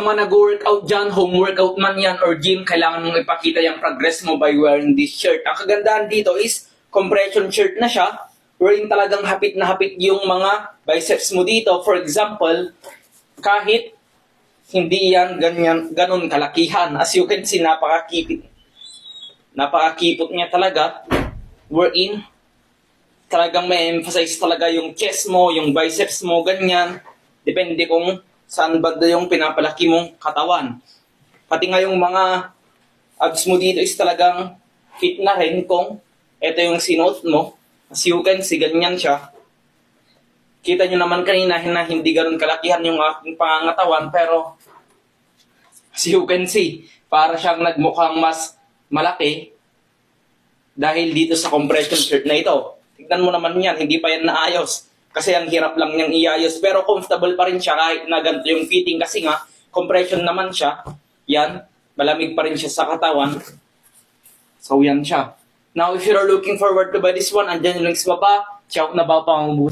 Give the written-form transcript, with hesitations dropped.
sa mga nag-workout dyan, home workout man yan or gym, kailangan mong ipakita yung progress mo by wearing this shirt. Ang kagandahan dito is compression shirt na siya, wherein talagang hapit na hapit yung mga biceps mo dito. For example, kahit hindi yan ganun kalakihan. As you can see, napakakipot niya talaga, wherein talagang may emphasize talaga yung chest mo, yung biceps mo, ganyan. Depende kung saan banda yung pinapalaki mong katawan. Pati nga yung mga abs mo dito is talagang fit na rin kung ito yung sinuot mo. As you can see, ganyan siya. Kita nyo naman kanina na hindi ganun kalakihan yung aking pangangatawan, pero as you can see, para siyang nagmukhang mas malaki dahil dito sa compression shirt na ito. Tignan mo naman yan, hindi pa yan naayos. Kasi ang hirap lang niyang iayos. Pero comfortable pa rin siya kahit na ganito yung fitting. Kasi nga, compression naman siya. Yan, malamig pa rin siya sa katawan. So yan siya. Now, if you're looking forward to buy this one, andyan yung links baba. Check out na ba pang